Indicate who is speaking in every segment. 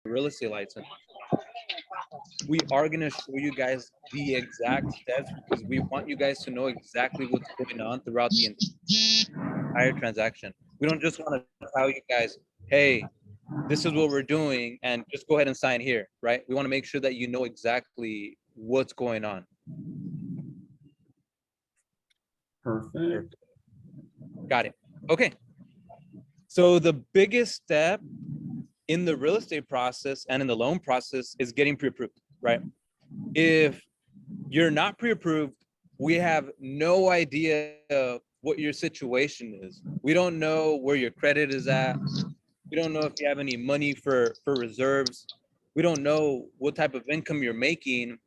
Speaker 1: real estate license. We are going to show you guys the exact steps because we want you guys to know exactly what's going on throughout the entire transaction. We don't just want to tell you guys, hey, this is what we're doing and just go ahead and sign here, right? We want to make sure that you know exactly what's going on.
Speaker 2: Perfect.
Speaker 1: Got it. Okay. So the biggest step in the real estate process and in the loan process is getting pre-approved, right? If you're not pre-approved, we have no idea what your situation is. We don't know where your credit is at. We don't know if you have any money for reserves. We don't know what type of income you're making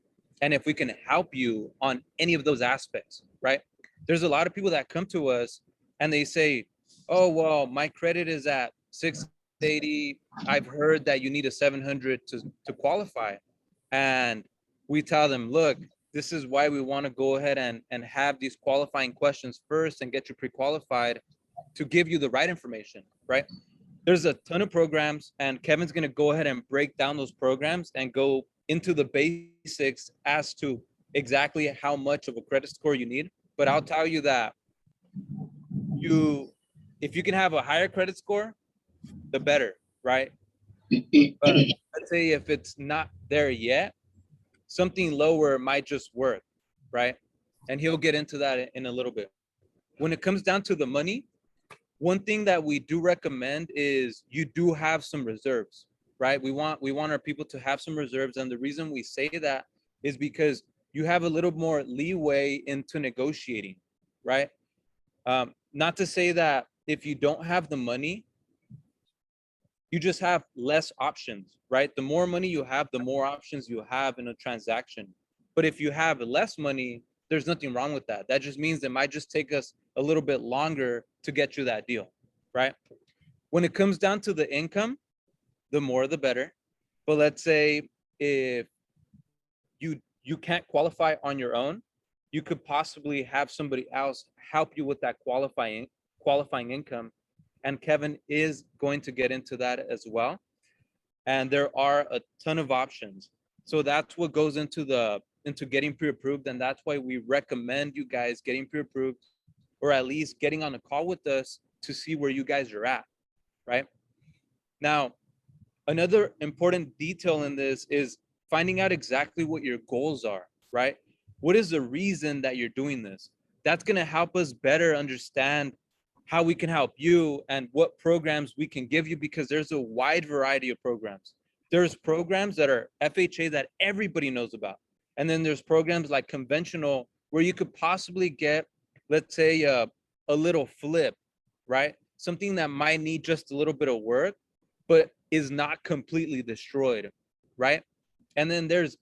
Speaker 1: and if we can help you on any of those aspects, right? There's a lot of people that come to us and they say, oh, well, my credit is at 680. I've heard that you need a 700 to qualify. And we tell them, look, this is why we want to go ahead and have these qualifying questions first and get you pre-qualified to give you the right information, right? There's a ton of programs, and Kevin's going to go ahead and break down those programs and go into the basics as to exactly how much of a credit score you need. But I'll tell you that if you can have a higher credit score, the better, right? But let's say if it's not there yet, something lower might just work, right? And he'll get into that in a little bit. When it comes down to the money, one thing that we do recommend is you do have some reserves, right? We want our people to have some reserves. And the reason we say that is because you have a little more leeway into negotiating, right? Not to say that if you don't have the money, you just have less options, right? The more money you have, the more options you have in a transaction. But if you have less money, there's nothing wrong with that. That just means it might just take us a little bit longer to get you that deal, right? When it comes down to the income, the more the better. But let's say if you can't qualify on your own, you could possibly have somebody else help you with that qualifying income. And Kevin is going to get into that as well. And there are a ton of options. So that's what goes into getting pre-approved. And that's why we recommend you guys getting pre-approved, or at least getting on a call with us to see where you guys are at, right? Now, another important detail in this is finding out exactly what your goals are, right? What is the reason that you're doing this? That's going to help us better understand how we can help you and what programs we can give you, because there's a wide variety of programs. There's programs that are FHA that everybody knows about. And then there's programs like conventional where you could possibly get, let's say, a little flip, right? Something that might need just a little bit of work, but is not completely destroyed, right? And then there's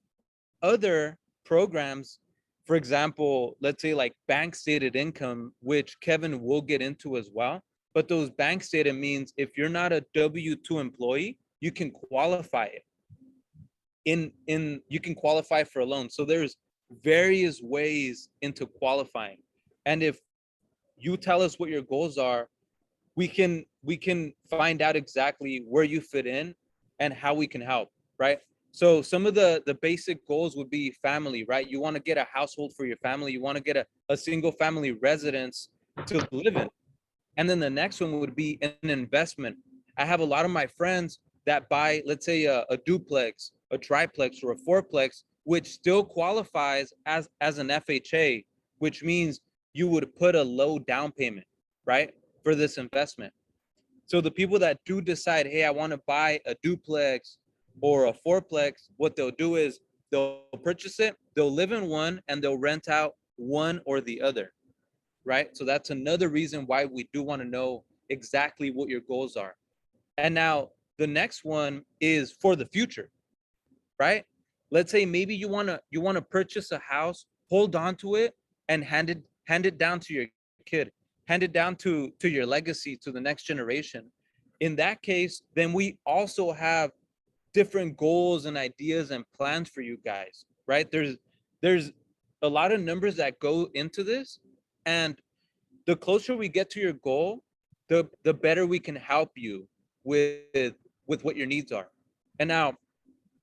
Speaker 1: other programs, for example, let's say like bank stated income, which Kevin will get into as well. But those bank stated means if you're not a W-2 employee, you can qualify it. You can qualify for a loan. So there's various ways into qualifying. And if you tell us what your goals are, we can find out exactly where you fit in and how we can help, right? So some of the basic goals would be family, right? You want to get a household for your family. You want to get a single family residence to live in. And then the next one would be an investment. I have a lot of my friends that buy, let's say, a duplex, a triplex, or a fourplex, which still qualifies as an FHA, which means you would put a low down payment, right, for this investment. So the people that do decide, hey, I want to buy a duplex or a fourplex, what they'll do is they'll purchase it, they'll live in one, and they'll rent out one or the other, right? So that's another reason why we do want to know exactly what your goals are. And now the next one is for the future, right? Let's say maybe you want to purchase a house, hold on to it, and hand it down to your kid, hand it down to your legacy, to the next generation. In that case, then we also have different goals and ideas and plans for you guys, right? There's a lot of numbers that go into this, and the closer we get to your goal, the better we can help you with what your needs are. And now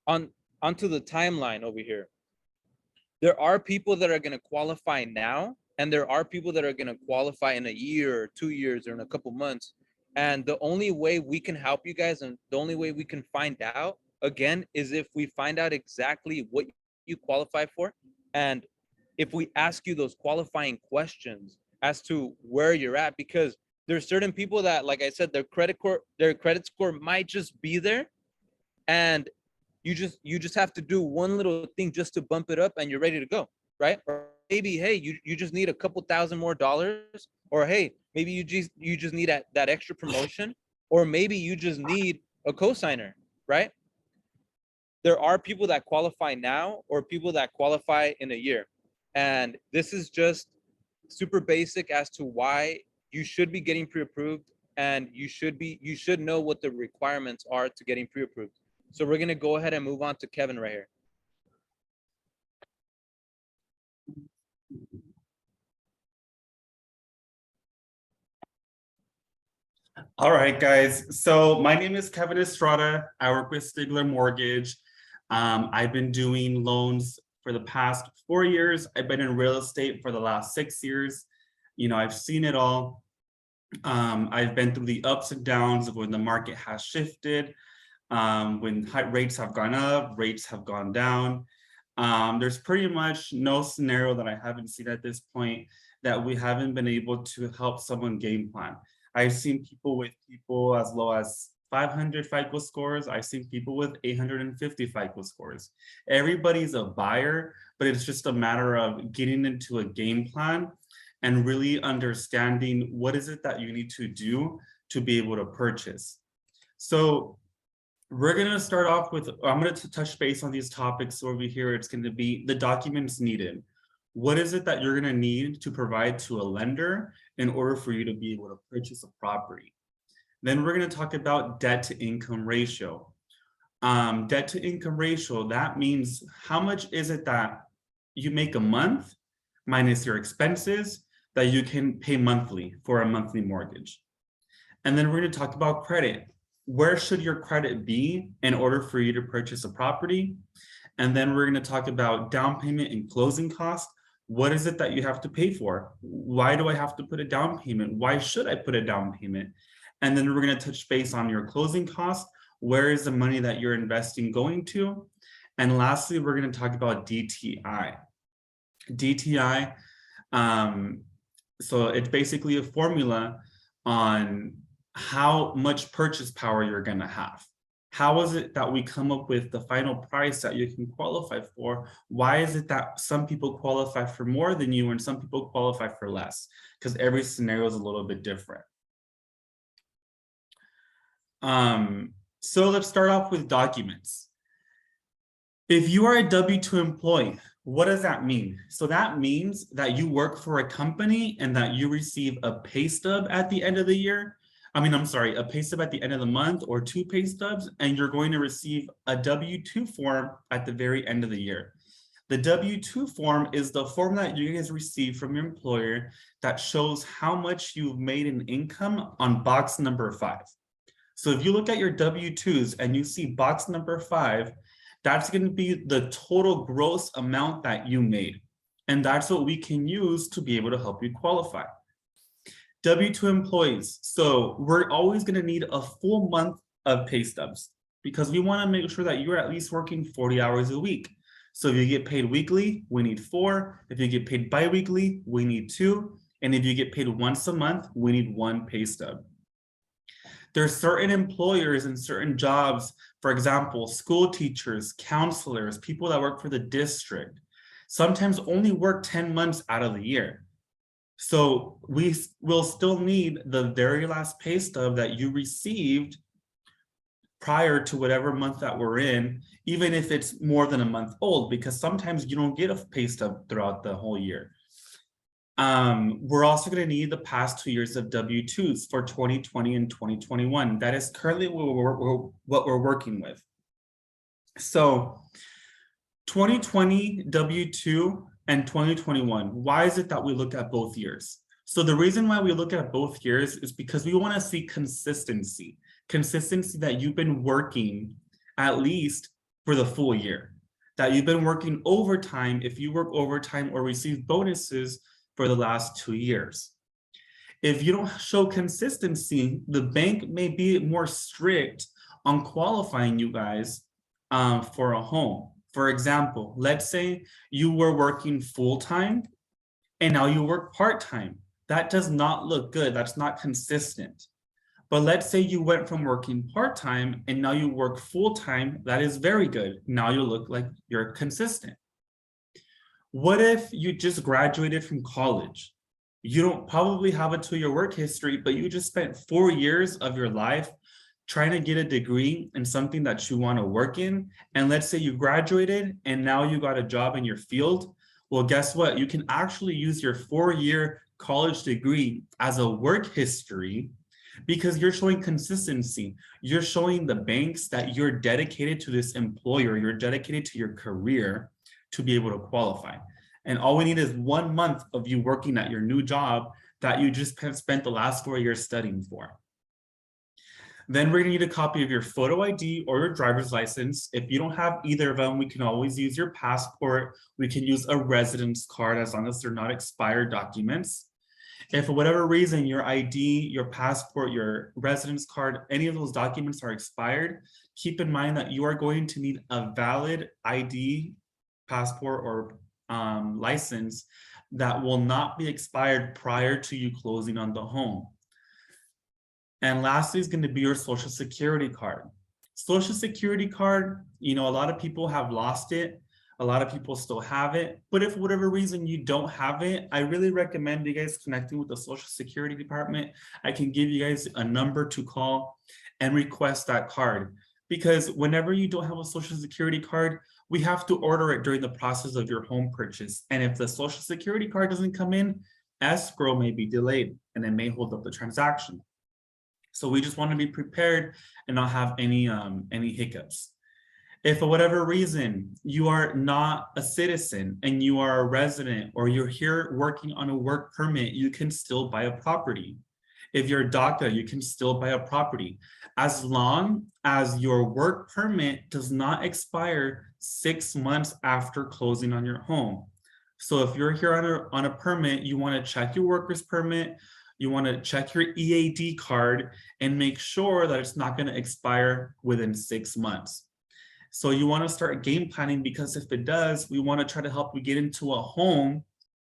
Speaker 1: onto the timeline over here. There are people that are going to qualify now, and there are people that are going to qualify in a year or 2 years or in a couple months. And the only way we can help you guys, and the only way we can find out again, is if we find out exactly what you qualify for, and if we ask you those qualifying questions as to where you're at. Because there's certain people that, like I said, their credit score might just be there, and you just have to do one little thing just to bump it up, and you're ready to go, right? Or maybe, hey, you just need a couple thousand more dollars, or hey, maybe you just need that extra promotion, or maybe you just need a cosigner, right? There are people that qualify now or people that qualify in a year, and this is just super basic as to why you should be getting pre-approved, and you should know what the requirements are to getting pre-approved. So we're going to go ahead and move on to Kevin right here.
Speaker 2: All right, guys. So my name is Kevin Estrada. I work with Stigler Mortgage. I've been doing loans for the past 4 years. I've been in real estate for the last 6 years. You know, I've seen it all. I've been through the ups and downs of when the market has shifted, when rates have gone up, rates have gone down. There's pretty much no scenario that I haven't seen at this point that we haven't been able to help someone game plan. I've seen people as low as 500 FICO scores. I've seen people with 850 FICO scores. Everybody's a buyer, but it's just a matter of getting into a game plan and really understanding what is it that you need to do to be able to purchase. So we're going to start off with, I'm going to touch base on these topics over here. It's going to be the documents needed. What is it that you're going to need to provide to a lender in order for you to be able to purchase a property? Then we're going to talk about debt to income ratio. Debt to income ratio, that means how much is it that you make a month minus your expenses that you can pay monthly for a monthly mortgage. And then we're going to talk about credit. Where should your credit be in order for you to purchase a property? And then we're going to talk about down payment and closing costs. What is it that you have to pay for? Why do I have to put a down payment? Why should I put a down payment? And then we're going to touch base on your closing costs. Where is the money that you're investing going to? And lastly, we're going to talk about DTI. DTI, so it's basically a formula on how much purchase power you're going to have. How is it that we come up with the final price that you can qualify for? Why is it that some people qualify for more than you and some people qualify for less? Because every scenario is a little bit different. So let's start off with documents. If you are a W-2 employee, what does that mean? So that means that you work for a company and that you receive a pay stub at the end of the year. A pay stub at the end of the month, or 2 pay stubs, and you're going to receive a W-2 form at the very end of the year. The W-2 form is the form that you guys receive from your employer that shows how much you've made in income on box number 5. So if you look at your W-2s and you see box number 5, that's going to be the total gross amount that you made. And that's what we can use to be able to help you qualify. W-2 employees. So we're always going to need a full month of pay stubs because we want to make sure that you're at least working 40 hours a week. So if you get paid weekly, we need 4. If you get paid bi-weekly, we need 2. And if you get paid once a month, we need 1 pay stub. There's certain employers and certain jobs, for example, school teachers, counselors, people that work for the district, sometimes only work 10 months out of the year. So we will still need the very last pay stub that you received prior to whatever month that we're in, even if it's more than a month old, because sometimes you don't get a pay stub throughout the whole year. We're also going to need the past 2 years of W-2s for 2020 and 2021. That is currently what we're working with. So 2020 W-2 and 2021, why is it that we look at both years? So the reason why we look at both years is because we want to see consistency that you've been working at least for the full year, that you've been working overtime if you work overtime or receive bonuses for the last 2 years. If you don't show consistency, the bank may be more strict on qualifying you guys for a home. For example, let's say you were working full-time and now you work part-time. That does not look good. That's not consistent. But let's say you went from working part-time and now you work full-time. That is very good. Now you look like you're consistent. What if you just graduated from college? You don't probably have a 2-year work history, but you just spent 4 years of your life trying to get a degree in something that you want to work in. And let's say you graduated and now you got a job in your field. Well, guess what? You can actually use your 4-year college degree as a work history because you're showing consistency. You're showing the banks that you're dedicated to this employer, you're dedicated to your career to be able to qualify. And all we need is 1 month of you working at your new job that you just spent the last 4 years studying for. Then we're gonna need a copy of your photo ID or your driver's license. If you don't have either of them, we can always use your passport. We can use a residence card as long as they're not expired documents. If for whatever reason your ID, your passport, your residence card, any of those documents are expired, keep in mind that you are going to need a valid ID, passport, or license that will not be expired prior to you closing on the home. And lastly is going to be your social security card. Social security card, you know, a lot of people have lost it. A lot of people still have it. But if for whatever reason you don't have it, I really recommend you guys connecting with the Social Security Department. I can give you guys a number to call and request that card. Because whenever you don't have a Social Security card, we have to order it during the process of your home purchase. And if the Social Security card doesn't come in, escrow may be delayed and it may hold up the transaction. So we just want to be prepared and not have any hiccups. If for whatever reason you are not a citizen and you are a resident or you're here working on a work permit, you can still buy a property. If you're a DACA, you can still buy a property as long as your work permit does not expire 6 months after closing on your home. So if you're here on a permit, you want to check your worker's permit, you want to check your EAD card and make sure that it's not going to expire within 6 months. So you want to start game planning, because if it does, we want to try to help you get into a home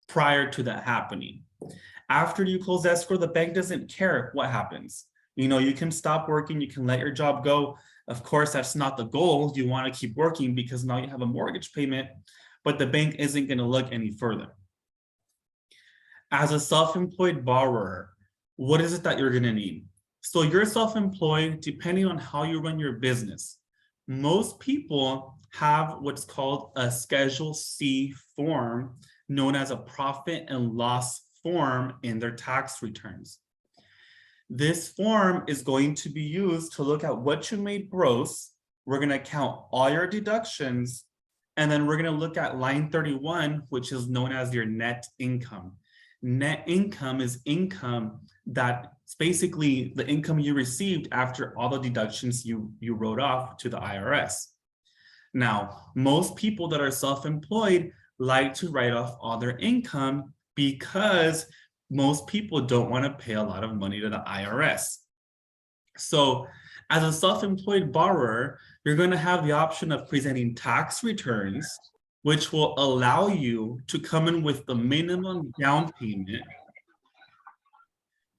Speaker 2: prior to that happening. After you close escrow, the bank doesn't care what happens. You know, you can stop working, you can let your job go. Of course, that's not the goal. You want to keep working because now you have a mortgage payment, but the bank isn't going to look any further. As a self-employed borrower, what is it that you're going to need? So you're self-employed, depending on how you run your business. Most people have what's called a Schedule C form, known as a profit and loss form in their tax returns. This form is going to be used to look at what you made gross. We're going to count all your deductions, and then we're going to look at line 31, which is known as your net income. Net income is income that's basically the income you received after all the deductions you wrote off to the IRS. Now, most people that are self-employed like to write off all their income because most people don't want to pay a lot of money to the IRS. So as a self-employed borrower, you're going to have the option of presenting tax returns, which will allow you to come in with the minimum down payment.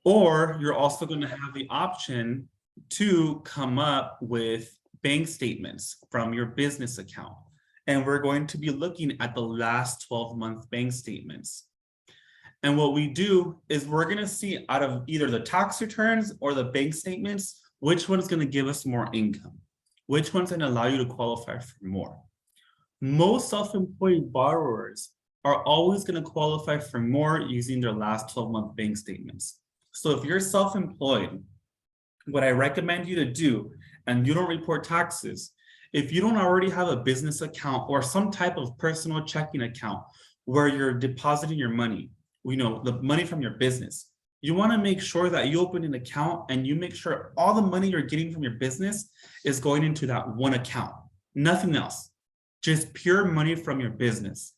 Speaker 2: Or you're also going to have the option to come up with bank statements from your business account. And we're going to be looking at the last 12-month bank statements. And what we do is we're going to see out of either the tax returns or the bank statements, which one's going to give us more income, which one's going to allow you to qualify for more. Most self-employed borrowers are always going to qualify for more using their last 12-month bank statements. So if you're self-employed, what I recommend you to do, and you don't report taxes, if you don't already have a business account or some type of personal checking account where you're depositing your money, the money from your business, You want to make sure that you open an account and you make sure all the money you're getting from your business is going into that one account, nothing else, just pure money from your business.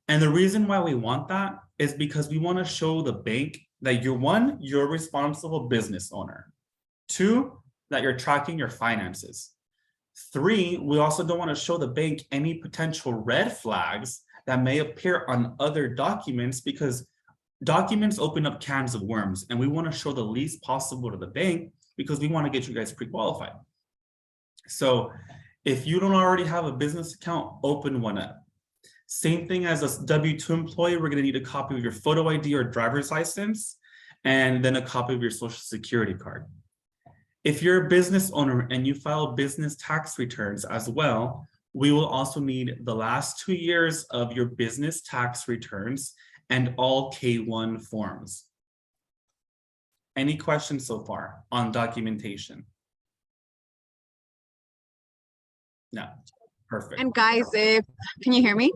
Speaker 2: And the reason why we want that is because we want to show the bank that you're a responsible business owner. 2, that you're tracking your finances. 3, we also don't want to show the bank any potential red flags that may appear on other documents, because documents open up cans of worms, and we want to show the least possible to the bank because we want to get you guys pre-qualified. So if you don't already have a business account, open one up. Same thing as a W-2 employee, we're going to need a copy of your photo ID or driver's license, and then a copy of your social security card. If you're a business owner and you file business tax returns as well, we will also need the last 2 years of your business tax returns and all K-1 forms. Any questions so far on documentation? No, perfect.
Speaker 3: And guys, can you hear me?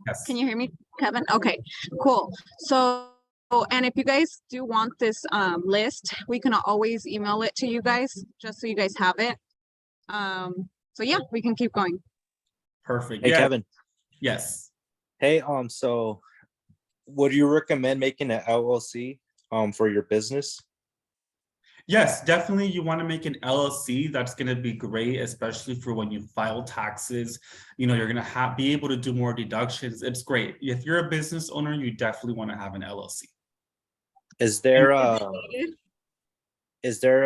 Speaker 2: Yes.
Speaker 3: Can you hear me, Kevin? Okay, cool. So, and if you guys do want this list, we can always email it to you guys, just so you guys have it. So yeah, we can keep going.
Speaker 2: Perfect.
Speaker 4: Hey,
Speaker 2: Yeah.
Speaker 4: Kevin.
Speaker 2: Yes.
Speaker 4: Hey, so would you recommend making an LLC for your business?
Speaker 2: Yes, definitely. You want to make an LLC. That's going to be great, especially for when you file taxes. You know, you're going to be able to do more deductions. It's great. If you're a business owner, you definitely want to have an LLC.
Speaker 4: Is there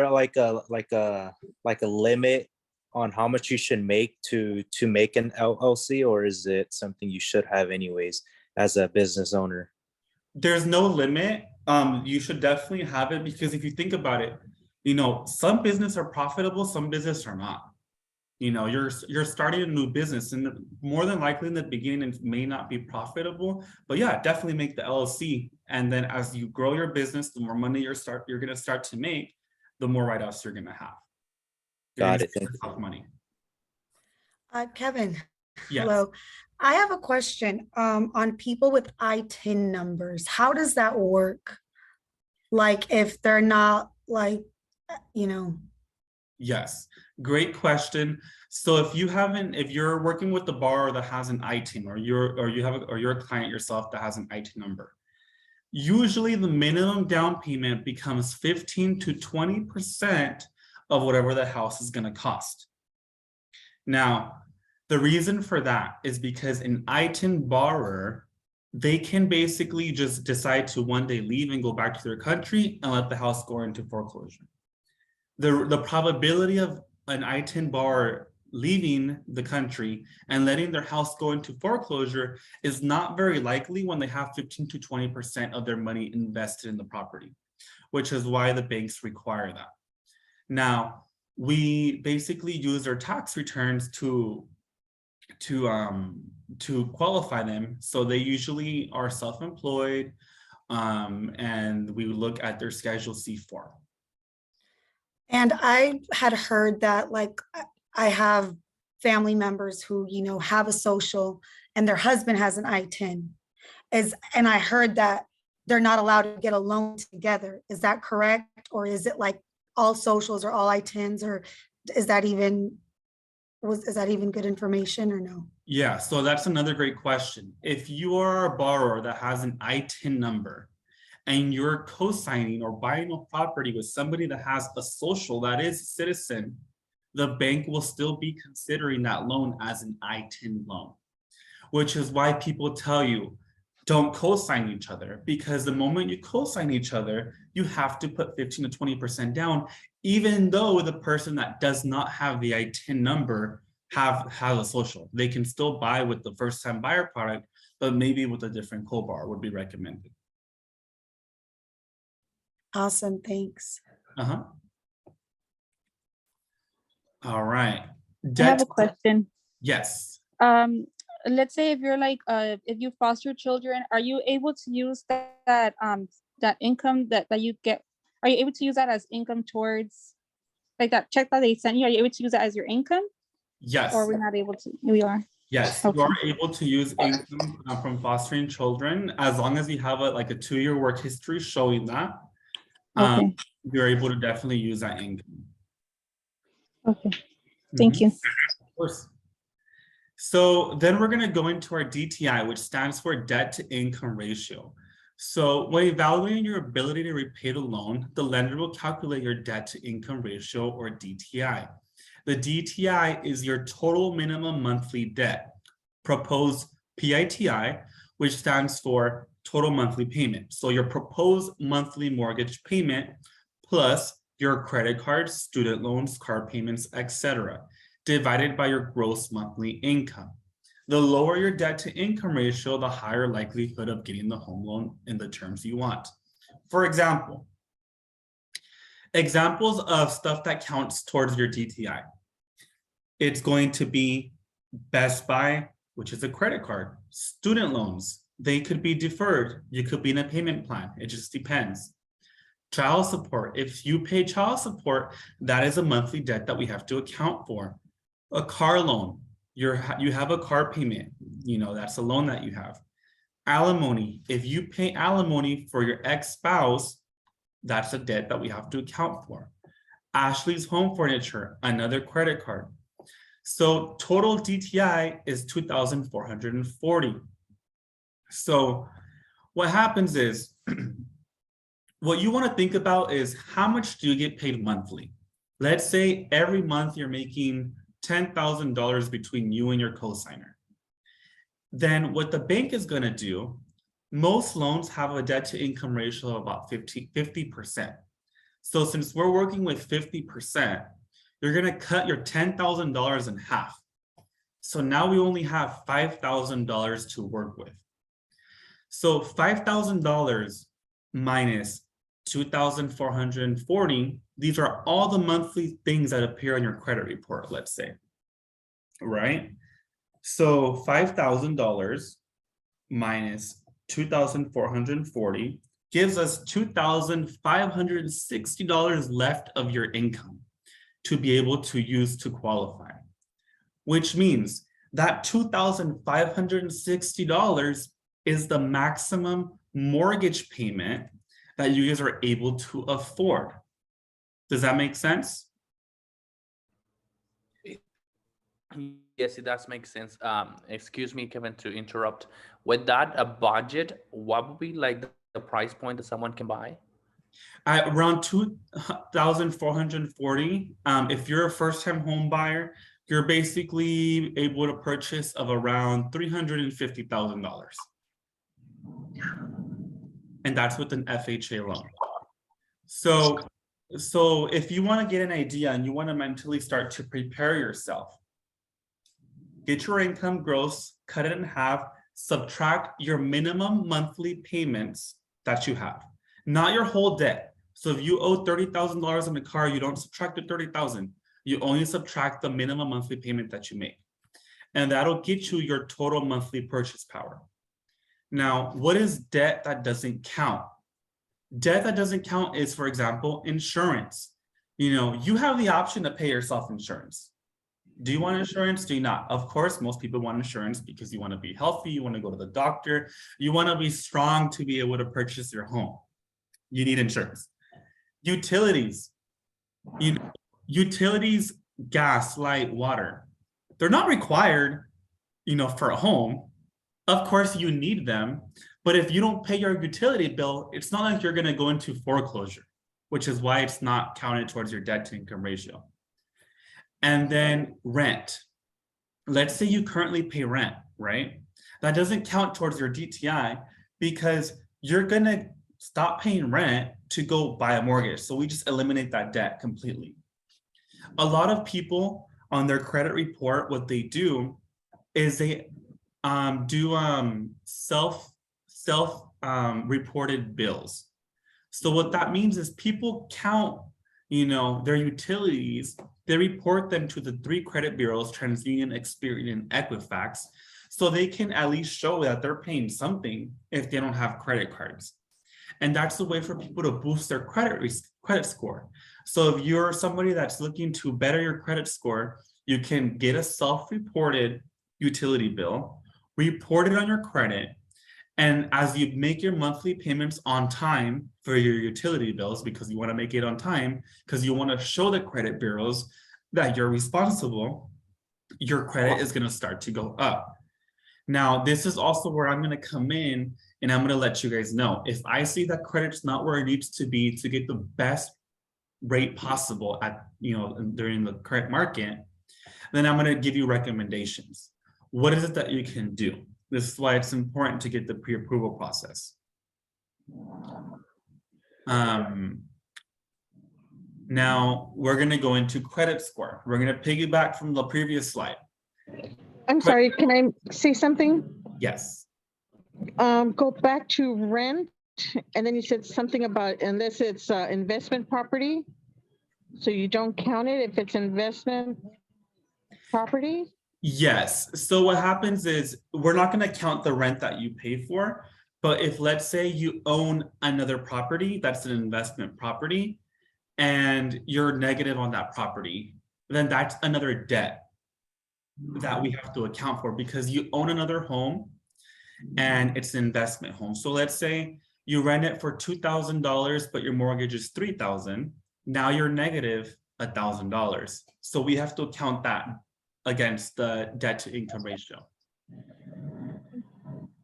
Speaker 4: like a limit on how much you should make to make an LLC, or is it something you should have anyways as a business owner?
Speaker 2: There's no limit. You should definitely have it, because if you think about it, you know, some business are profitable, some business are not. You know, you're starting a new business, and more than likely in the beginning it may not be profitable, but yeah, definitely make the LLC. And then as you grow your business, the more money you're going to start to make, the more write-offs you're going to have.
Speaker 4: Got it. Thank you.
Speaker 2: Money.
Speaker 5: Kevin,
Speaker 2: Yes.
Speaker 5: hello. I have a question on people with ITIN numbers. How does that work? Like if they're not like, you know.
Speaker 2: Yes, great question. So if you're working with the borrower that has an ITIN, or you're a client yourself that has an ITIN number, usually the minimum down payment becomes 15 to 20% of whatever the house is going to cost. Now, the reason for that is because an ITIN borrower, they can basically just decide to one day leave and go back to their country and let the house go into foreclosure. The probability of an ITIN borrower leaving the country and letting their house go into foreclosure is not very likely when they have 15 to 20% of their money invested in the property, which is why the banks require that. Now, we basically use our tax returns to qualify them. So they usually are self-employed, and we look at their Schedule C form.
Speaker 5: And I had heard that, like, I have family members who, you know, have a social and their husband has an ITIN. And I heard that they're not allowed to get a loan together. Is that correct? Or is it like all socials or all ITINs, or is that even good information or no?
Speaker 2: Yeah, so that's another great question. If you are a borrower that has an ITIN number and you're co-signing or buying a property with somebody that has a social that is a citizen, the bank will still be considering that loan as an ITIN loan, which is why people tell you, don't co-sign each other, because the moment you co-sign each other, you have to put 15 to 20% down, even though the person that does not have the ITIN number has a social. They can still buy with the first-time buyer product, but maybe with a different co-borrower would be recommended.
Speaker 5: Awesome, thanks.
Speaker 2: All right.
Speaker 6: I have a question.
Speaker 2: Yes.
Speaker 6: Let's say if you're like, if you foster children, are you able to use that income that you get? Are you able to use that as income towards, like that check that they sent you? Are you able to use that as your income?
Speaker 2: Yes.
Speaker 6: Or we're not able to? We are.
Speaker 2: Yes, you are able to use income from fostering children as long as you have a 2-year work history showing that.
Speaker 6: Okay.
Speaker 2: You're able to definitely use that income.
Speaker 6: Okay. Thank you.
Speaker 2: Of course. So then we're going to go into our DTI, which stands for debt to income ratio. So when evaluating your ability to repay the loan, the lender will calculate your debt to income ratio, or DTI. The DTI is your total minimum monthly debt, proposed PITI, which stands for total monthly payment. So your proposed monthly mortgage payment plus your credit cards, student loans, car payments, etc., divided by your gross monthly income. The lower your debt to income ratio, the higher likelihood of getting the home loan in the terms you want. For example, examples of stuff that counts towards your DTI. It's going to be Best Buy, which is a credit card, student loans. They could be deferred. You could be in a payment plan. It just depends. Child support. If you pay child support, that is a monthly debt that we have to account for. A car loan. You have a car payment. That's a loan that you have. Alimony. If you pay alimony for your ex-spouse, that's a debt that we have to account for. Ashley's Home Furniture, another credit card. So total DTI is $2,440. So what happens is, what you want to think about is how much do you get paid monthly? Let's say every month you're making $10,000 between you and your cosigner. Then what the bank is going to do, most loans have a debt to income ratio of about 50%. So since we're working with 50%, you're going to cut your $10,000 in half. So now we only have $5,000 to work with. So $5,000 minus 2,440, these are all the monthly things that appear on your credit report, let's say, right? So $5,000 minus 2,440 gives us $2,560 left of your income to be able to use to qualify, which means that $2,560 is the maximum mortgage payment that you guys are able to afford. Does that make sense?
Speaker 7: Yes, it does make sense. Excuse me, Kevin, to interrupt. With that, a budget, what would be like the price point that someone can buy?
Speaker 2: Around 2,440. If you're a first-time home buyer, you're basically able to purchase of around $350,000. And that's with an FHA loan. So if you want to get an idea and you want to mentally start to prepare yourself, get your income gross, cut it in half, subtract your minimum monthly payments that you have, not your whole debt. So if you owe $30,000 on the car, you don't subtract the $30,000. You only subtract the minimum monthly payment that you make. And that'll get you your total monthly purchase power. Now, what is debt that doesn't count? Debt that doesn't count is, for example, insurance. You have the option to pay yourself insurance. Do you want insurance? Do you not? Of course, most people want insurance because you want to be healthy, you want to go to the doctor, you want to be strong to be able to purchase your home. You need insurance. Utilities. Utilities, gas, light, water. They're not required, for a home. Of course, you need them, but if you don't pay your utility bill, it's not like you're going to go into foreclosure, which is why it's not counted towards your debt to income ratio. And then rent. Let's say you currently pay rent, right? That doesn't count towards your DTI because you're going to stop paying rent to go buy a mortgage. So we just eliminate that debt completely. A lot of people on their credit report, what they do is they do self-reported bills. So what that means is people count, their utilities, they report them to the 3 credit bureaus, TransUnion, Experian, and Equifax, so they can at least show that they're paying something if they don't have credit cards. And that's the way for people to boost their credit score. So if you're somebody that's looking to better your credit score, you can get a self-reported utility bill, report it on your credit, and as you make your monthly payments on time for your utility bills, because you want to make it on time, because you want to show the credit bureaus that you're responsible, your credit is going to start to go up. Now, this is also where I'm going to come in and I'm going to let you guys know. If I see that credit's not where it needs to be to get the best rate possible at, during the current market, then I'm going to give you recommendations. What is it that you can do? This is why it's important to get the pre-approval process. Now we're going to go into credit score. We're going to piggyback from the previous slide.
Speaker 8: I'm sorry, can I say something?
Speaker 2: Yes.
Speaker 8: Go back to rent, and then you said something about unless it's investment property. So you don't count it if it's investment property?
Speaker 2: Yes. So what happens is we're not going to count the rent that you pay for, but if let's say you own another property that's an investment property and you're negative on that property, then that's another debt that we have to account for because you own another home and it's an investment home. So let's say you rent it for $2,000, but your mortgage is $3,000. Now you're negative $1,000. So we have to account that against the debt to income ratio.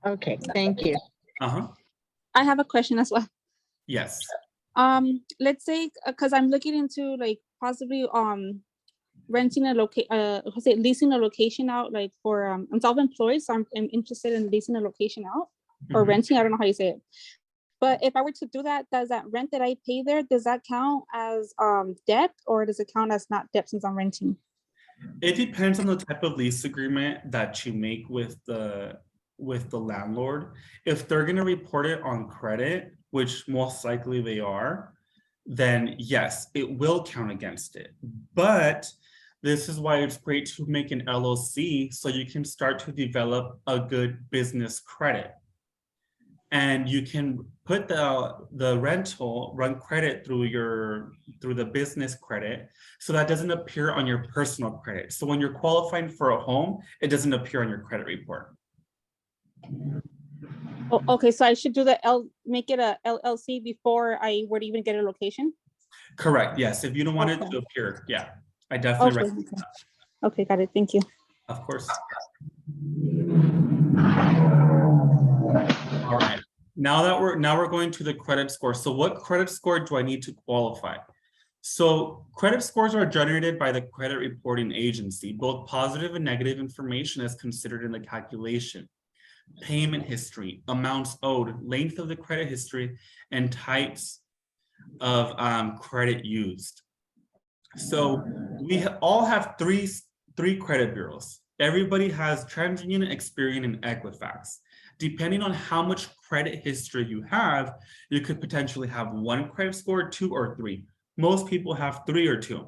Speaker 8: Okay, thank you.
Speaker 6: I have a question as well.
Speaker 2: Yes.
Speaker 6: Let's say, because I'm looking into like possibly renting a leasing a location out, like for I'm self-employed, so I'm interested in leasing a location out or renting. I don't know how you say it. But if I were to do that, does that rent that I pay there, does that count as debt, or does it count as not debt since I'm renting?
Speaker 2: It depends on the type of lease agreement that you make with the landlord. If they're going to report it on credit, which most likely they are, then yes, it will count against it. But this is why it's great to make an LLC so you can start to develop a good business credit. And you can put the rental run credit through the business credit, so that doesn't appear on your personal credit. So when you're qualifying for a home, it doesn't appear on your credit report.
Speaker 6: Oh, okay, so I should do make it a LLC before I were to even get a location?
Speaker 2: Correct. Yes. If you don't want it to appear, yeah, I definitely recommend that.
Speaker 6: Okay, got it. Thank you.
Speaker 2: Of course. All right. Now we're going to the credit score. So what credit score do I need to qualify? So credit scores are generated by the credit reporting agency. Both positive and negative information is considered in the calculation. Payment history, amounts owed, length of the credit history, and types of credit used. So we all have three credit bureaus. Everybody has TransUnion, Experian, and Equifax. Depending on how much credit history you have, you could potentially have one credit score, 2 or 3. Most people have 3 or 2.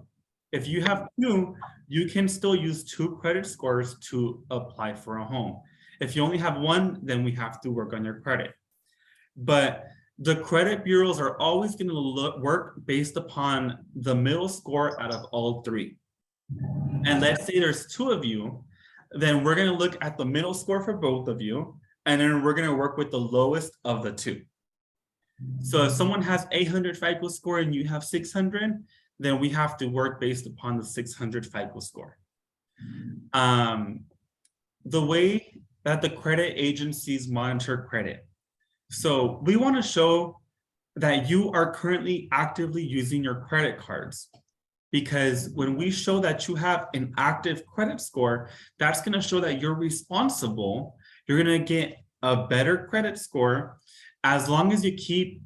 Speaker 2: If you have 2, you can still use 2 credit scores to apply for a home. If you only have 1, then we have to work on your credit. But the credit bureaus are always going to work based upon the middle score out of all 3. And let's say there's 2 of you, then we're going to look at the middle score for both of you, and then we're going to work with the lowest of the 2. So if someone has 800 FICO score and you have 600, then we have to work based upon the 600 FICO score. The way that the credit agencies monitor credit. So we want to show that you are currently actively using your credit cards, because when we show that you have an active credit score, that's going to show that you're responsible. You're going to get a better credit score as long as you keep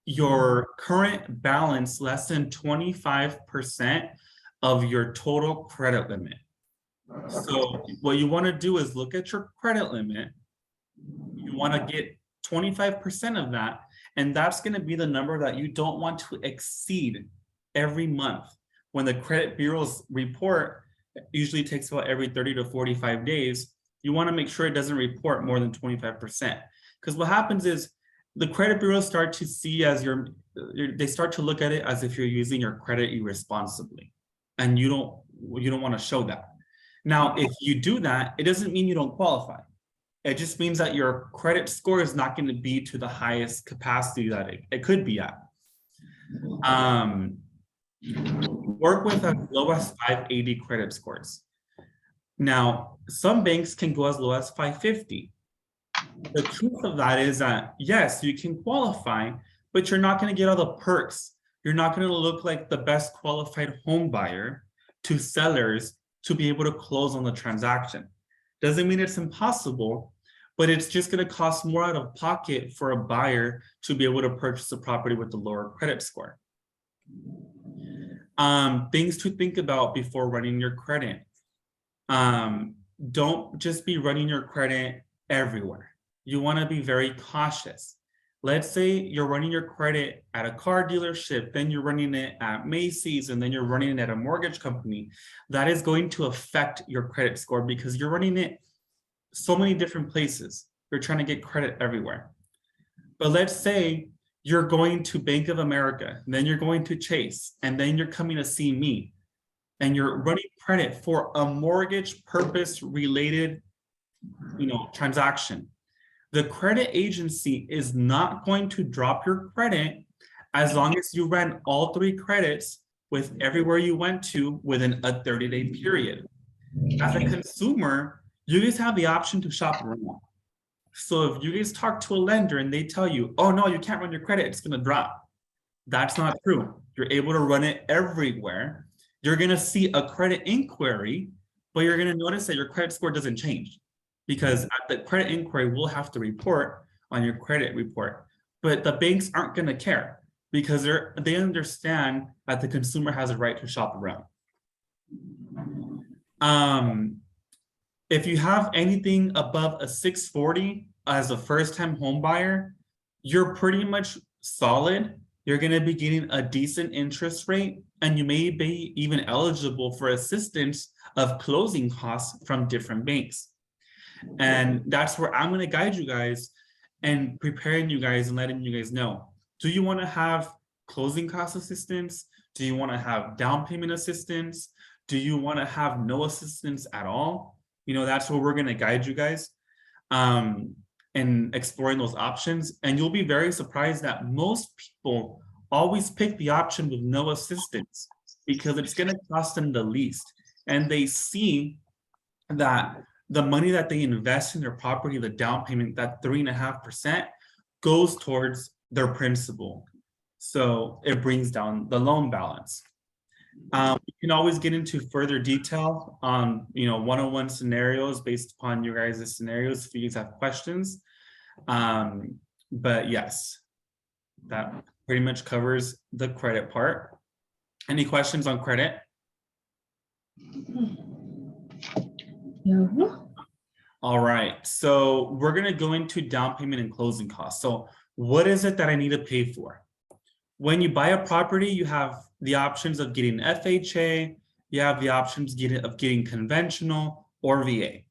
Speaker 2: your current balance less than 25% of your total credit limit. So what you want to do is look at your credit limit. You want to get 25% of that, and that's going to be the number that you don't want to exceed every month. When the credit bureaus report, it usually takes about every 30 to 45 days. You want to make sure it doesn't report more than 25%. Because what happens is the credit bureaus start to see as they start to look at it as if you're using your credit irresponsibly. And you don't want to show that. Now, if you do that, it doesn't mean you don't qualify. It just means that your credit score is not going to be to the highest capacity that it could be at. Work with as low as 580 credit scores. Now, some banks can go as low as 550. The truth of that is that, yes, you can qualify, but you're not going to get all the perks. You're not going to look like the best qualified home buyer to sellers to be able to close on the transaction. Doesn't mean it's impossible, but it's just going to cost more out of pocket for a buyer to be able to purchase a property with a lower credit score. Things to think about before running your credit. Don't just be running your credit everywhere. You want to be very cautious. Let's say you're running your credit at a car dealership, then you're running it at Macy's, and then you're running it at a mortgage company. That is going to affect your credit score because you're running it so many different places. You're trying to get credit everywhere. But let's say you're going to Bank of America, then you're going to Chase, and then you're coming to see me, and you're running credit for a mortgage purpose related, transaction. The credit agency is not going to drop your credit as long as you ran all 3 credits with everywhere you went to within a 30-day period. As a consumer, you guys have the option to shop around. So if you guys talk to a lender and they tell you, oh no, you can't run your credit, it's gonna drop. That's not true. You're able to run it everywhere. You're gonna see a credit inquiry, but you're gonna notice that your credit score doesn't change because at the credit inquiry, we'll have to report on your credit report. But the banks aren't gonna care because they understand that the consumer has a right to shop around. If you have anything above a 640 as a first-time home buyer, you're pretty much solid. You're going to be getting a decent interest rate, and you may be even eligible for assistance of closing costs from different banks. And that's where I'm going to guide you guys and preparing you guys and letting you guys know. Do you want to have closing cost assistance? Do you want to have down payment assistance? Do you want to have no assistance at all? That's where we're going to guide you guys in exploring those options. And you'll be very surprised that most people always pick the option with no assistance because it's going to cost them the least. And they see that the money that they invest in their property, the down payment, that 3.5% goes towards their principal. So it brings down the loan balance. We can always get into further detail on, one-on-one scenarios based upon your guys' scenarios if you guys have questions. But yes, that pretty much covers the credit part. Any questions on credit? All right, so we're gonna go into down payment and closing costs. So what is it that I need to pay for? When you buy a property, you have the options of getting FHA, you have the options of getting conventional or VA.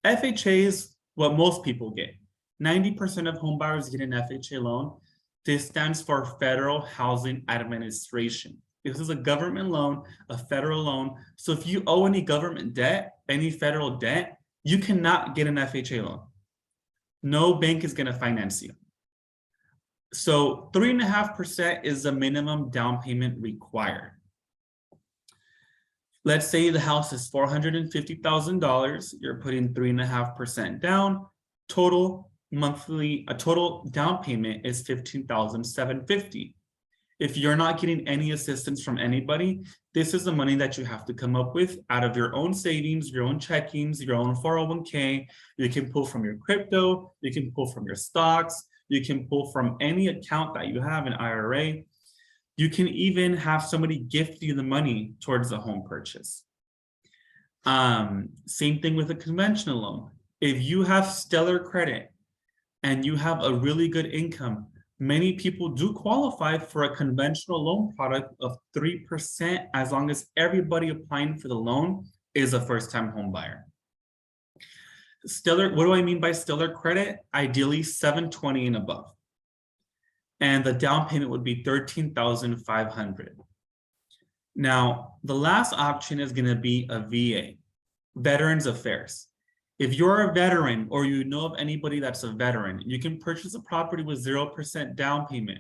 Speaker 2: FHA is what most people get. 90% of home buyers get an FHA loan. This stands for Federal Housing Administration. This is a government loan, a federal loan. So if you owe any government debt, any federal debt, you cannot get an FHA loan. No bank is going to finance you. So 3.5% is the minimum down payment required. Let's say the house is $450,000. You're putting 3.5% down. Total down payment is $15,750. If you're not getting any assistance from anybody, this is the money that you have to come up with out of your own savings, your own checkings, your own 401k. You can pull from your crypto, you can pull from your stocks, you can pull from any account that you have, an IRA. You can even have somebody gift you the money towards the home purchase. Same thing with a conventional loan. If you have stellar credit and you have a really good income, many people do qualify for a conventional loan product of 3% as long as everybody applying for the loan is a first-time home buyer. Stellar, what do I mean by stellar credit? Ideally 720 and above. And the down payment would be $13,500. Now, the last option is going to be a VA. Veterans Affairs. If you're a veteran or you know of anybody that's a veteran, you can purchase a property with 0% down payment.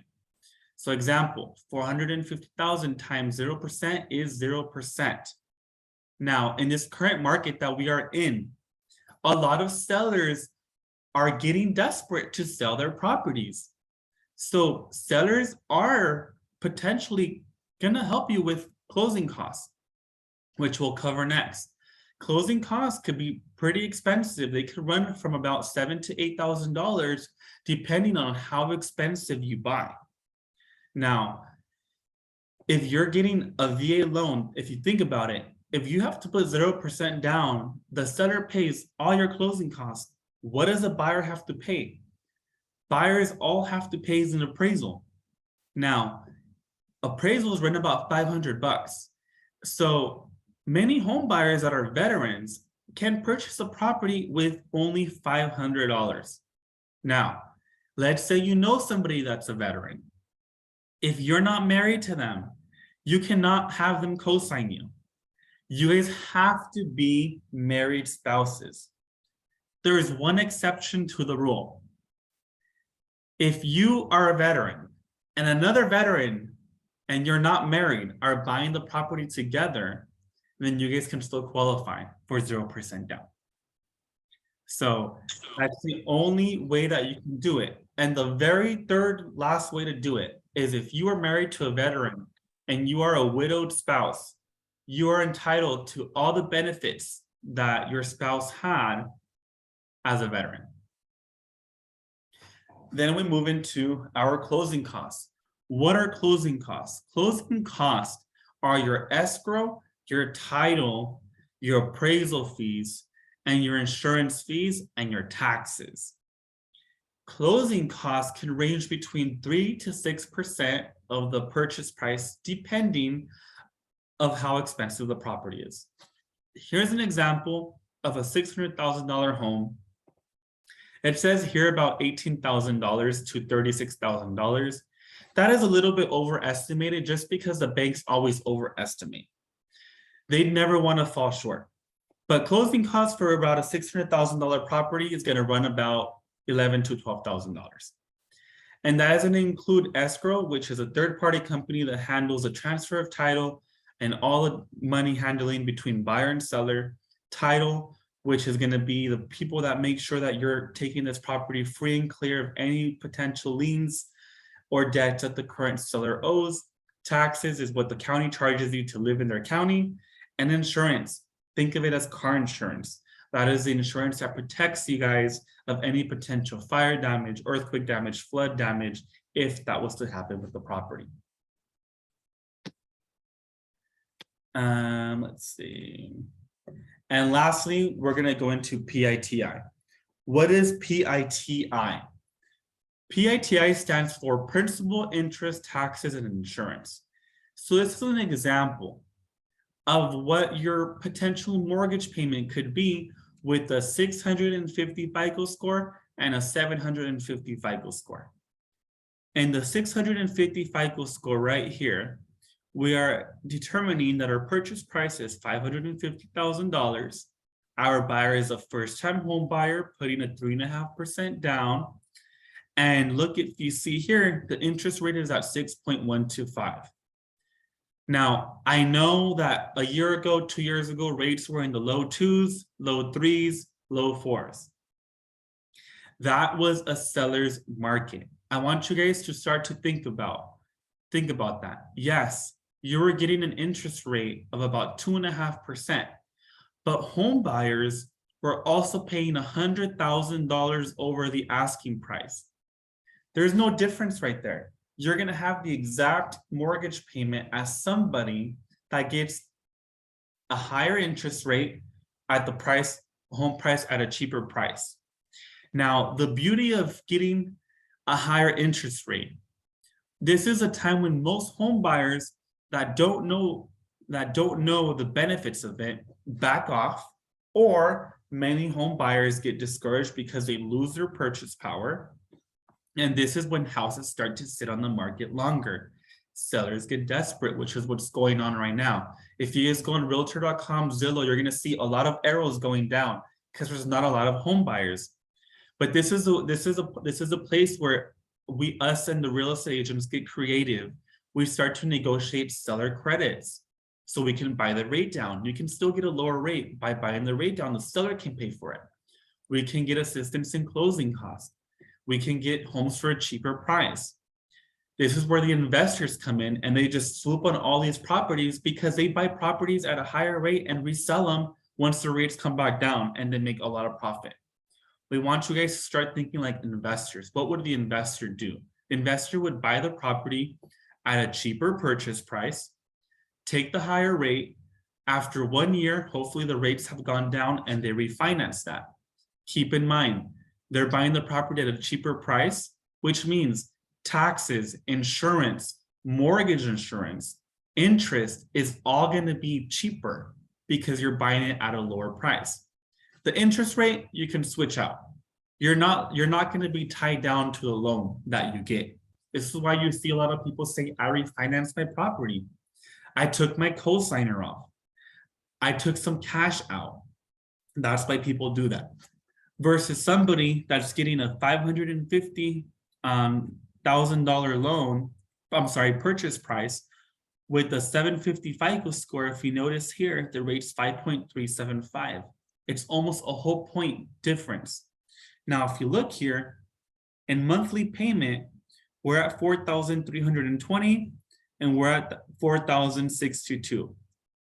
Speaker 2: So example, 450,000 times 0% is 0%. Now, in this current market that we are in, a lot of sellers are getting desperate to sell their properties. So sellers are potentially gonna help you with closing costs, which we'll cover next. Closing costs could be pretty expensive. They could run from about $7,000 to $8,000, depending on how expensive you buy. Now, if you're getting a VA loan, if you think about it, if you have to put 0% down, the seller pays all your closing costs. What does a buyer have to pay? Buyers all have to pay an appraisal. Now, appraisals run about $500. So many home buyers that are veterans can purchase a property with only $500. Now, let's say you know somebody that's a veteran. If you're not married to them, you cannot have them co-sign you. You guys have to be married spouses. There is one exception to the rule. If you are a veteran and another veteran and you're not married are buying the property together, then you guys can still qualify for 0% down. So that's the only way that you can do it. And the very last way to do it is if you are married to a veteran and you are a widowed spouse, you are entitled to all the benefits that your spouse had as a veteran. Then we move into our closing costs. What are closing costs? Closing costs are your escrow, your title, your appraisal fees, and your insurance fees and your taxes. Closing costs can range between 3 to 6% of the purchase price, depending of how expensive the property is. Here's an example of a $600,000 home. It says here about $18,000 to $36,000. That is a little bit overestimated just because the banks always overestimate. They never want to fall short. But closing costs for about a $600,000 property is going to run about $11,000 to $12,000. And that doesn't include escrow, which is a third-party company that handles the transfer of title and all the money handling between buyer and seller. Title, which is going to be the people that make sure that you're taking this property free and clear of any potential liens or debts that the current seller owes. Taxes is what the county charges you to live in their county. And insurance, think of it as car insurance. That is the insurance that protects you guys of any potential fire damage, earthquake damage, flood damage, if that was to happen with the property. Let's see. And lastly, we're going to go into PITI. What is PITI? PITI stands for Principal, Interest, Taxes, and Insurance. So this is an example of what your potential mortgage payment could be with a 650 FICO score and a 750 FICO score. And the 650 FICO score right here, we are determining that our purchase price is $550,000. Our buyer is a first-time home buyer, putting a 3.5% down. And look, if you see here, the interest rate is at 6.125. Now, I know that a year ago, 2 years ago, rates were in the low 2s, low 3s, low 4s. That was a seller's market. I want you guys to start to think about that. Yes, you were getting an interest rate of about 2.5%, but home buyers were also paying $100,000 over the asking price. There's no difference right there. You're going to have the exact mortgage payment as somebody that gets a higher interest rate at the price, home price at a cheaper price. Now, the beauty of getting a higher interest rate, this is a time when most home buyers that don't know the benefits of it back off, or many home buyers get discouraged because they lose their purchase power. And this is when houses start to sit on the market longer. sellers get desperate, which is what's going on right now. If you guys go on realtor.com, Zillow, you're going to see a lot of arrows going down because there's not a lot of home buyers. But this is a place where us and the real estate agents get creative. We start to negotiate seller credits so we can buy the rate down. You can still get a lower rate by buying the rate down. The seller can pay for it. We can get assistance in closing costs. We can get homes for a cheaper price. This is where the investors come in and they just swoop on all these properties because they buy properties at a higher rate and resell them once the rates come back down and then make a lot of profit. We want you guys to start thinking like investors. What would the investor do? The investor would buy the property at a cheaper purchase price, take the higher rate. After 1 year, hopefully the rates have gone down and they refinance that. Keep in mind, they're buying the property at a cheaper price, which means taxes, insurance, mortgage insurance, interest is all going to be cheaper because you're buying it at a lower price. The interest rate you can switch out. You're not going to be tied down to the loan that you get. This is why you see a lot of people say, I refinanced my property. I took my co-signer off. I took some cash out. That's why people do that. Versus somebody that's getting a $550,000 loan, purchase price with a 750 FICO score. If you notice here, the rate's 5.375. It's almost a whole point difference. Now, if you look here, in monthly payment, we're at $4,320 and we're at $4,622.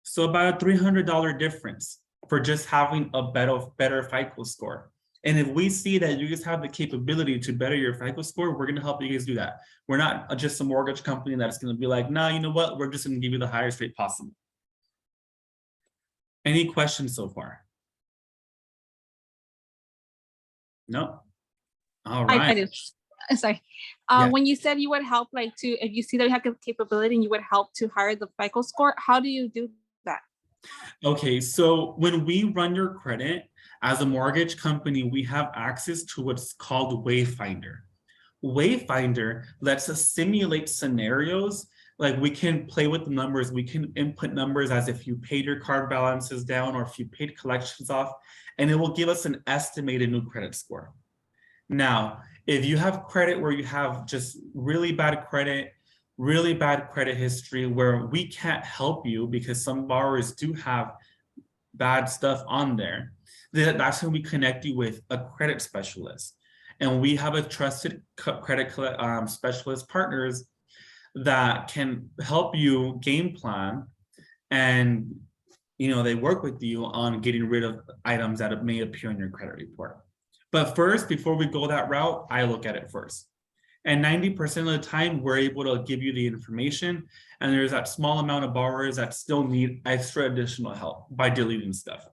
Speaker 2: So about a $300 difference for just having a better FICO score. And if we see that you guys have the capability to better your FICO score, we're going to help you guys do that. We're not just a mortgage company that's going to be like, nah, you know what? We're just going to give you the highest rate possible. Any questions so far? No? All right.
Speaker 6: I do. Sorry.
Speaker 2: Yeah.
Speaker 6: When you said you would help, like to, if you see that you have the capability and you would help to hire the FICO score, how do you do that?
Speaker 2: Okay, so when we run your credit, as a mortgage company, we have access to what's called Wayfinder. Wayfinder lets us simulate scenarios. Like we can play with the numbers. We can input numbers as if you paid your card balances down or if you paid collections off, and it will give us an estimated new credit score. Now, if you have credit where you have just really bad credit history where we can't help you because some borrowers do have bad stuff on there, that's when we connect you with a credit specialist. And we have a trusted credit specialist partners that can help you game plan, and they work with you on getting rid of items that may appear in your credit report. But first, before we go that route, I look at it first. And 90% of the time, we're able to give you the information. And there's that small amount of borrowers that still need extra additional help by deleting stuff.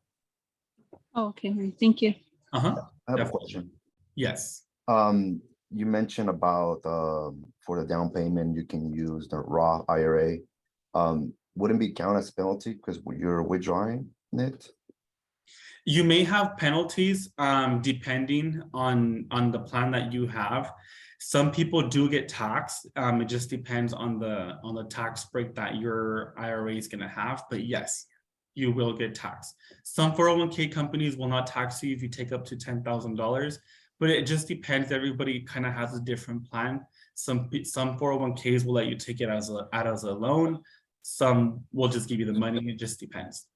Speaker 6: Oh, okay, thank you.
Speaker 2: Uh-huh.
Speaker 9: I have a
Speaker 2: Definitely.
Speaker 9: question.
Speaker 2: Yes.
Speaker 9: You mentioned about for the down payment, you can use the Roth IRA. Wouldn't be count as penalty because you're withdrawing it?
Speaker 2: You may have penalties depending on the plan that you have. Some people do get taxed. It just depends on the tax break that your IRA is going to have. But yes, you will get taxed. Some 401k companies will not tax you if you take up to $10,000, but it just depends. Everybody kind of has a different plan. Some 401ks will let you take it as a loan. Some will just give you the money. It just depends.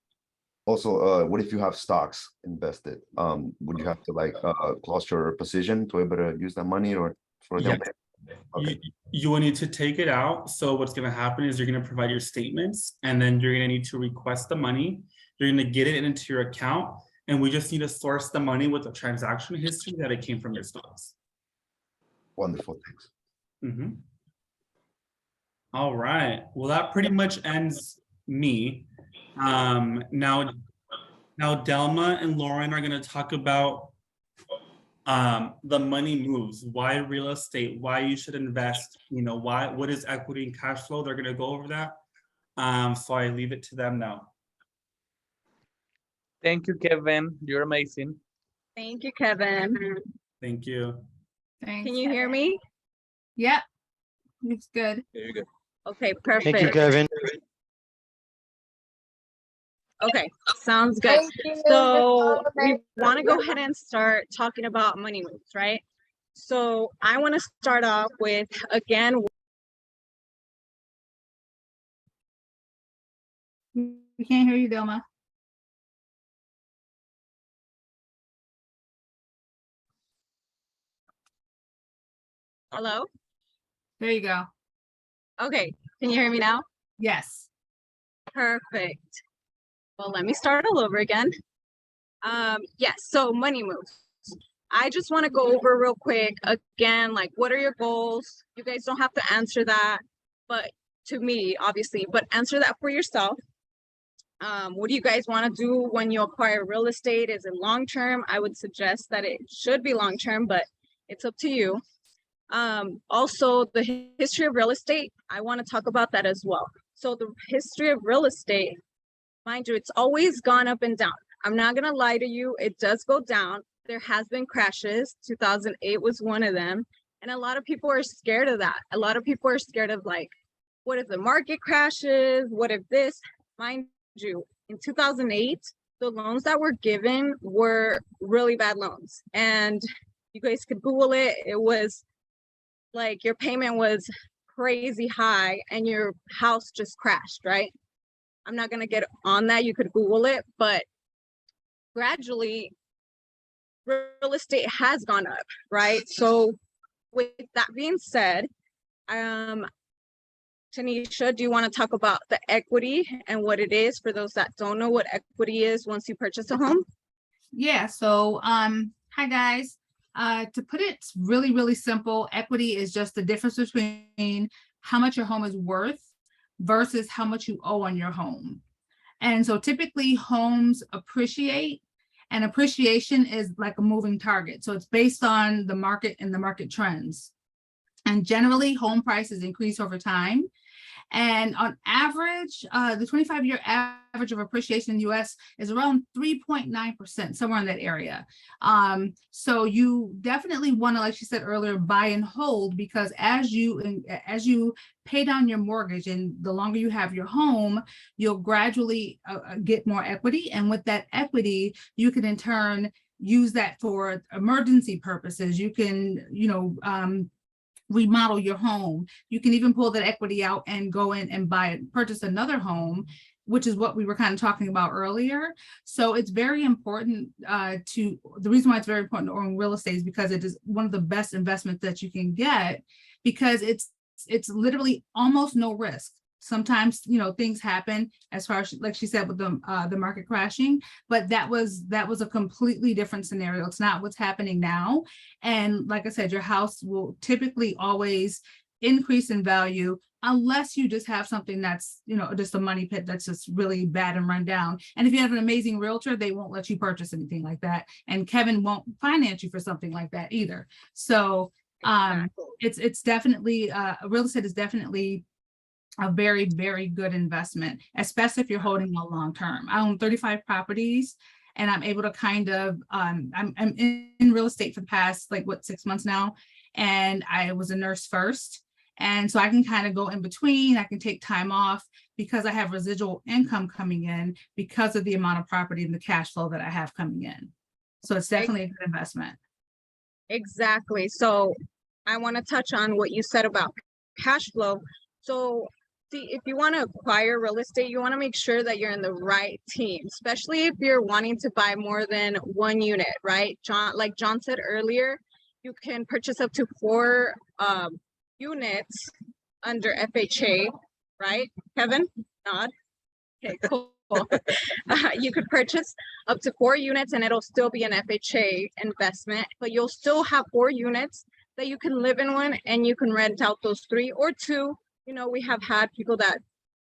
Speaker 9: Also, what if you have stocks invested? Would you have to close your position to be able to use that money or for down payment? Okay.
Speaker 2: You will need to take it out. So what's going to happen is you're going to provide your statements, and then you're going to need to request the money. You're going to get it into your account, and we just need to source the money with the transaction history that it came from your stocks.
Speaker 9: Wonderful, thanks.
Speaker 2: Mm-hmm. All right. Well, that pretty much ends me. Now Delma and Lauren are going to talk about the money moves, why real estate, why you should invest, what is equity and cash flow. They're going to go over that. So I leave it to them now.
Speaker 7: Thank you, Kevin. You're amazing.
Speaker 3: Thank you, Kevin.
Speaker 2: Thank you.
Speaker 3: Can you hear me?
Speaker 10: Yeah, it's good.
Speaker 1: There you go.
Speaker 3: Okay,
Speaker 4: Thank you,
Speaker 3: perfect.
Speaker 4: Kevin.
Speaker 3: Okay, sounds good. So we want to go ahead and start talking about money moves, right? So I want to start off with, again,
Speaker 10: We can't hear you, Delma.
Speaker 3: hello?
Speaker 10: There you go.
Speaker 3: Okay, can you hear me now?
Speaker 10: Yes.
Speaker 3: Perfect. Well, let me start all over again. Yes, so money moves. I just want to go over real quick again, like, what are your goals? You guys don't have to answer that, but to me, obviously, but answer that for yourself. What do you guys want to do when you acquire real estate? Is it long-term? I would suggest that it should be long-term, but it's up to you. Also, the history of real estate, I want to talk about that as well. So the history of real estate, mind you, it's always gone up and down. I'm not going to lie to you. It does go down. There has been crashes. 2008 was one of them. And a lot of people are scared of that. A lot of people are scared of, like, what if the market crashes? What if this? Mind you, in 2008, the loans that were given were really bad loans. And you guys could Google it. It was like your payment was crazy high and your house just crashed, right? I'm not going to get on that. You could Google it, but gradually real estate has gone up, right? So with that being said, Tanisha, do you want to talk about the equity and what it is for those that don't know what equity is once you purchase a home?
Speaker 10: Yeah. So, hi guys. To put it really, really simple, equity is just the difference between how much your home is worth versus how much you owe on your home. And so typically homes appreciate, and appreciation is like a moving target. So it's based on the market and the market trends. And generally home prices increase over time. And on average, the 25-year average of appreciation in the US is around 3.9%, somewhere in that area. So you definitely want to, like she said earlier, buy and hold, because as you pay down your mortgage and the longer you have your home, you'll gradually get more equity. And with that equity, you can in turn use that for emergency purposes. You can, remodel your home. You can even pull that equity out and go in and purchase another home, which is what we were kind of talking about earlier. So it's very important the reason why it's very important to own real estate is because it is one of the best investments that you can get, because it's literally almost no risk. Sometimes, things happen as far as, like she said, with the market crashing, but that was a completely different scenario. It's not what's happening now. And like I said, your house will typically always increase in value unless you just have something that's, just a money pit that's just really bad and run down. And if you have an amazing realtor, they won't let you purchase anything like that. And Kevin won't finance you for something like that either. So it's definitely, real estate is definitely a very, very good investment, especially if you're holding a long term. I own 35 properties and I'm able to kind of, I'm in real estate for the past, 6 months now. And I was a nurse first. And so I can kind of go in between. I can take time off because I have residual income coming in because of the amount of property and the cash flow that I have coming in. So it's definitely a good investment.
Speaker 3: Exactly. So I want to touch on what you said about cash flow. So see, if you want to acquire real estate, you want to make sure that you're in the right team, especially if you're wanting to buy more than one unit, right? Like John said earlier, you can purchase up to 4 units under FHA, right? Kevin, nod. Okay, cool. You could purchase up to 4 units and it'll still be an FHA investment, but you'll still have 4 units that you can live in one and you can rent out those 3 or 2. We have had people that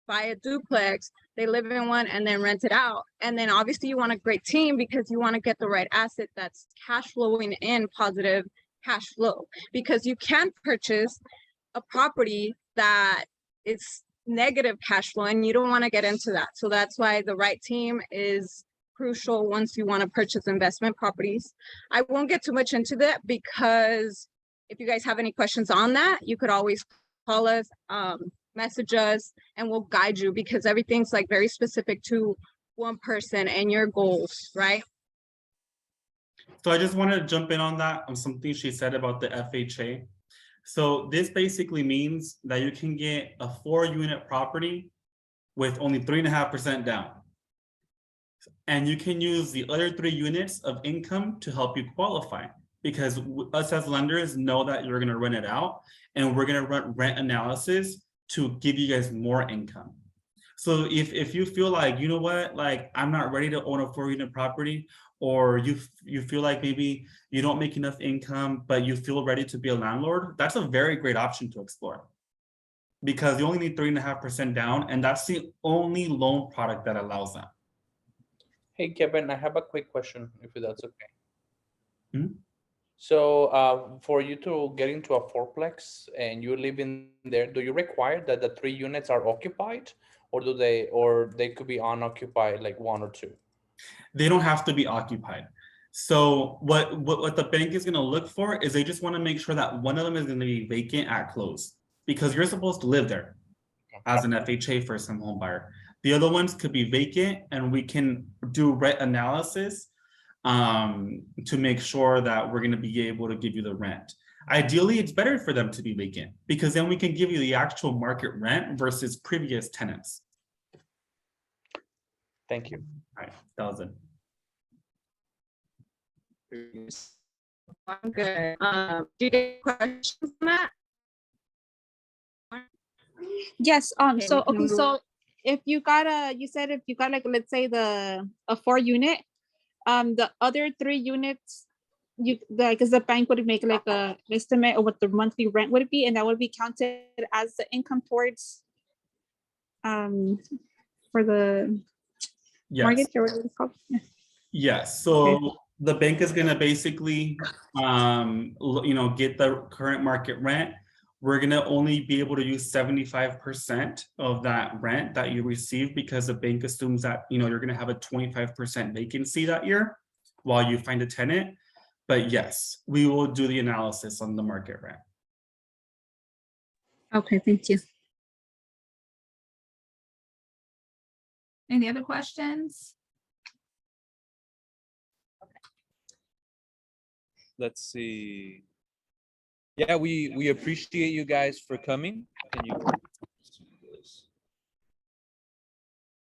Speaker 3: buy a duplex, they live in one and then rent it out. And then obviously you want a great team because you want to get the right asset that's cash flowing in positive cash flow, because you can't purchase a property that is negative cash flow and you don't want to get into that. So that's why the right team is crucial once you want to purchase investment properties. I won't get too much into that because if you guys have any questions on that, you could always call us. message us and we'll guide you because everything's like very specific to one person and your goals, right?
Speaker 2: So I just want to jump in on that, on something she said about the FHA. So this basically means that you can get a 4-unit property with only 3.5% down. And you can use the other 3 units of income to help you qualify, because us as lenders know that you're going to rent it out, and we're going to run rent analysis to give you guys more income. So if you feel like, you know what, like I'm not ready to own a 4-unit property, or you feel like maybe you don't make enough income, but you feel ready to be a landlord, that's a very great option to explore. Because you only need 3.5% down, and that's the only loan product that allows that.
Speaker 7: Hey, Kevin, I have a quick question, if that's okay.
Speaker 2: Hmm?
Speaker 7: So for you to get into a fourplex and you live in there, do you require that the 3 units are occupied, or they could be unoccupied, like 1 or 2?
Speaker 2: They don't have to be occupied. So what the bank is going to look for is they just want to make sure that one of them is going to be vacant at close, because you're supposed to live there as an FHA first-time home buyer. The other ones could be vacant, and we can do rent analysis to make sure that we're going to be able to give you the rent. Ideally, it's better for them to be vacant, because then we can give you the actual market rent versus previous tenants.
Speaker 7: Thank you.
Speaker 2: All right, that was it.
Speaker 3: I'm good. Do you get questions on that?
Speaker 6: Yes,
Speaker 3: Okay,
Speaker 6: so,
Speaker 3: we can
Speaker 6: okay,
Speaker 3: move-
Speaker 6: so if you got you said if you got like, let's say a 4-unit, the other 3 units, because the bank would make like a estimate of what the monthly rent would be, and that would be counted as the income towards, for the
Speaker 2: Yes.
Speaker 6: mortgage, or what it's called. Yeah.
Speaker 2: Yes, so the bank is gonna basically, get the current market rent. We're gonna only be able to use 75% of that rent that you receive, because the bank assumes that, you're gonna have a 25% vacancy that year while you find a tenant. But yes, we will do the analysis on the market rent.
Speaker 6: Okay, thank you.
Speaker 10: Any other questions?
Speaker 1: Let's see. Yeah, we appreciate you guys for coming. Can you?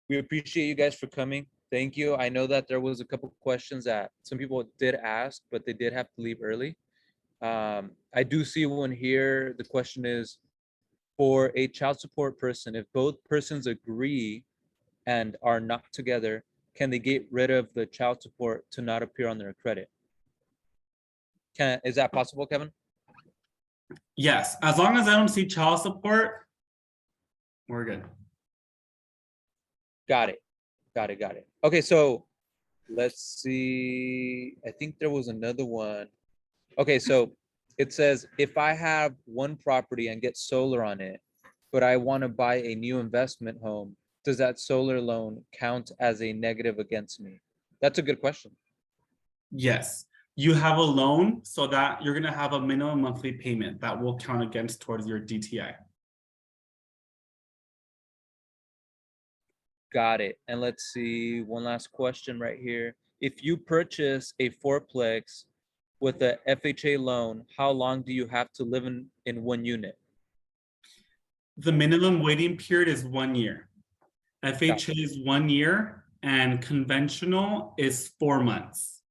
Speaker 1: We appreciate you guys for coming. Thank you. I know that there was a couple questions that some people did ask, but they did have to leave early. I do see one here. The question is, for a child support person, if both persons agree and are not together, can they get rid of the child support to not appear on their credit? Is that possible, Kevin?
Speaker 2: Yes, as long as I don't see child support, we're good.
Speaker 1: Got it. Okay, so let's see. I think there was another one. Okay, so it says, if I have one property and get solar on it, but I want to buy a new investment home, does that solar loan count as a negative against me? That's a good question.
Speaker 2: Yes, you have a loan, so that you're gonna have a minimum monthly payment that will count against towards your DTI.
Speaker 1: Got it. And let's see, one last question right here. If you purchase a fourplex with a FHA loan, how long do you have to live in one unit?
Speaker 2: The minimum waiting period is 1 year. FHA is 1 year, and conventional is 4 months.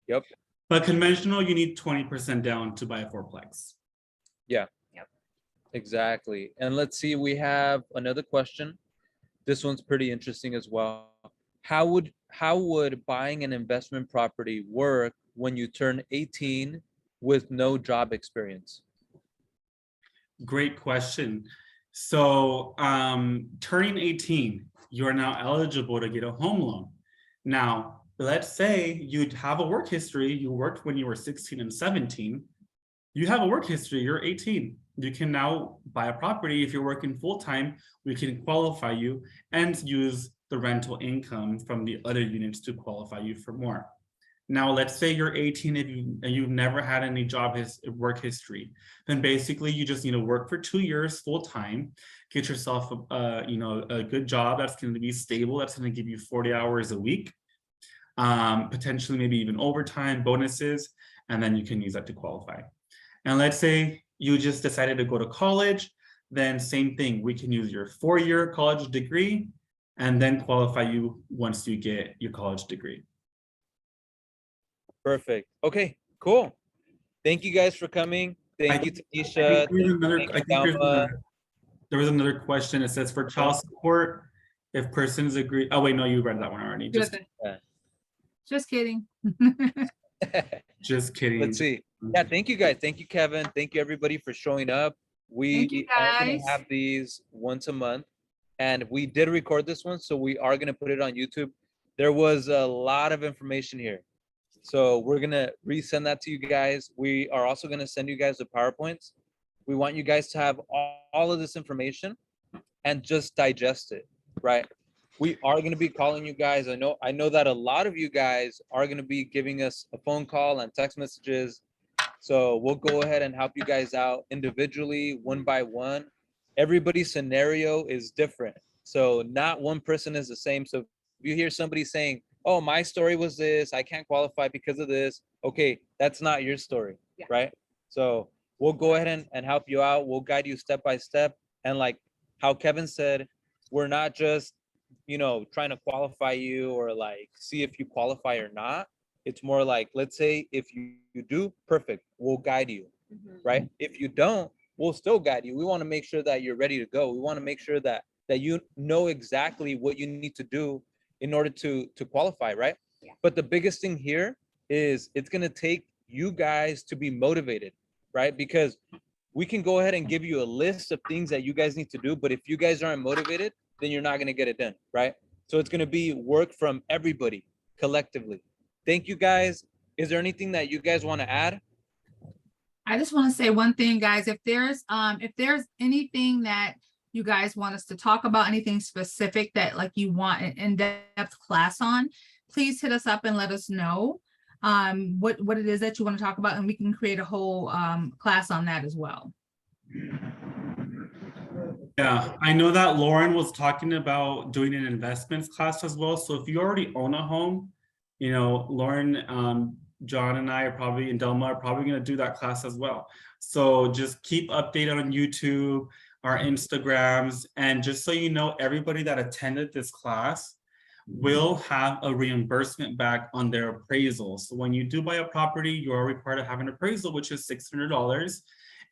Speaker 1: Yep.
Speaker 2: But conventional, you need 20% down to buy a fourplex.
Speaker 1: Yeah. Yep. Exactly. And let's see, we have another question. This one's pretty interesting as well. How would buying an investment property work when you turn 18 with no job experience?
Speaker 2: Great question. So turning 18, you are now eligible to get a home loan. Now, let's say you'd have a work history. You worked when you were 16 and 17. You have a work history, you're 18. You can now buy a property. If you're working full-time, we can qualify you and use the rental income from the other units to qualify you for more. Now, let's say you're 18 and you've never had any work history, then basically you just need to work for 2 years full time, get yourself a good job that's going to be stable, that's going to give you 40 hours a week, potentially maybe even overtime, bonuses, and then you can use that to qualify. And let's say you just decided to go to college, then same thing, we can use your 4-year college degree and then qualify you once you get your college degree.
Speaker 1: Perfect. Okay, cool. Thank you guys for coming. Thank you, Tanisha.
Speaker 2: There was another question. It says for child support, if persons agree. Oh wait, no, you read that one already.
Speaker 10: Just kidding.
Speaker 2: Just kidding.
Speaker 1: Let's see. Yeah, thank you guys. Thank you, Kevin. Thank you everybody for showing up.
Speaker 10: Thank you,
Speaker 1: We are gonna
Speaker 10: guys.
Speaker 1: have these once a month, and we did record this one, so we are gonna put it on YouTube. There was a lot of information here, so we're gonna resend that to you guys. We are also gonna send you guys the PowerPoints. We want you guys to have all of this information and just digest it, right? We are going to be calling you guys. I know that a lot of you guys are going to be giving us a phone call and text messages. So we'll go ahead and help you guys out individually, one by one. Everybody's scenario is different. So not one person is the same. So if you hear somebody saying, oh, my story was this, I can't qualify because of this. Okay, that's not your story, right? So we'll go ahead and help you out. We'll guide you step by step. And like how Kevin said, we're not just, trying to qualify you or like see if you qualify or not. It's more like, let's say if you do, perfect, we'll guide you, right? If you don't, we'll still guide you. We want to make sure that you're ready to go. We want to make sure that you know exactly what you need to do in order to qualify, right? But the biggest thing here is it's going to take you guys to be motivated, right? Because we can go ahead and give you a list of things that you guys need to do, but if you guys aren't motivated, then you're not going to get it done, right? So it's going to be work from everybody collectively. Thank you guys. Is there anything that you guys want to add?
Speaker 10: I just want to say one thing, guys. If there's anything that you guys want us to talk about, anything specific that like you want an in-depth class on, please hit us up and let us know what it is that you want to talk about, and we can create a whole class on that as well.
Speaker 2: Yeah, I know that Lauren was talking about doing an investments class as well. So if you already own a home, Lauren, John and I are probably, and Delma are probably going to do that class as well. So just keep updated on YouTube, our Instagrams, and just so you know, everybody that attended this class will have a reimbursement back on their appraisal. So when you do buy a property, you are required to have an appraisal, which is $600.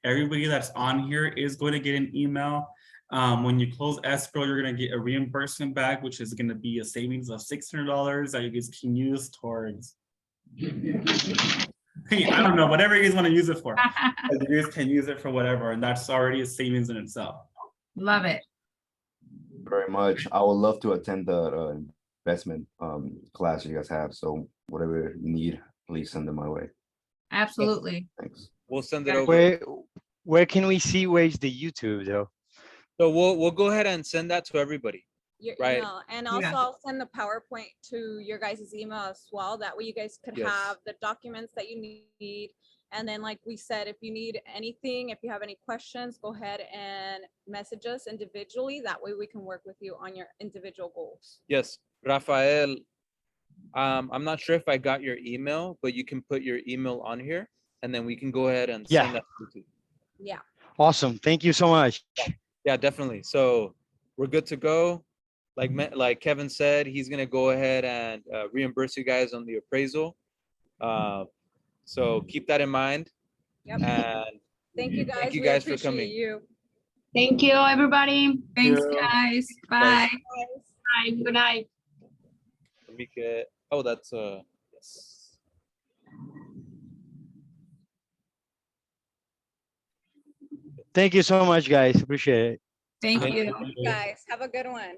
Speaker 2: Everybody that's on here is going to get an email. When you close escrow, you're going to get a reimbursement back, which is going to be a savings of $600 that you guys can use towards, hey, I don't know, whatever you guys want to use it for. You guys can use it for whatever, and that's already a savings in itself.
Speaker 10: Love it.
Speaker 9: Very much. I would love to attend the investment class you guys have. So whatever you need, please send them my way.
Speaker 10: Absolutely.
Speaker 9: Thanks.
Speaker 1: We'll send it over.
Speaker 11: Where can we see where's the YouTube though?
Speaker 1: So we'll go ahead and send that to everybody.
Speaker 3: Your
Speaker 1: right?
Speaker 3: email, and also I'll send the PowerPoint to your guys' email as well. That way you guys could have the documents that you need. And then like we said, if you need anything, if you have any questions, go ahead and message us individually. That way we can work with you on your individual goals.
Speaker 1: Yes, Rafael, I'm not sure if I got your email, but you can put your email on here and then we can go ahead and send that to you.
Speaker 3: Yeah.
Speaker 11: Awesome. Thank you so much.
Speaker 1: Yeah, definitely. So we're good to go. Like Kevin said, he's gonna go ahead and reimburse you guys on the appraisal. So keep that in mind.
Speaker 3: Yep.
Speaker 1: And
Speaker 3: thank you guys.
Speaker 1: Thank you
Speaker 3: We
Speaker 1: guys for
Speaker 3: appreciate
Speaker 1: coming.
Speaker 3: you.
Speaker 12: Thank you, everybody.
Speaker 10: Thanks, guys. Bye.
Speaker 12: Bye. Good night.
Speaker 1: Let me get, oh, that's yes.
Speaker 11: Thank you so much, guys. Appreciate it.
Speaker 10: Thank
Speaker 1: Thank
Speaker 10: you.
Speaker 1: you.
Speaker 3: Guys, have a good one.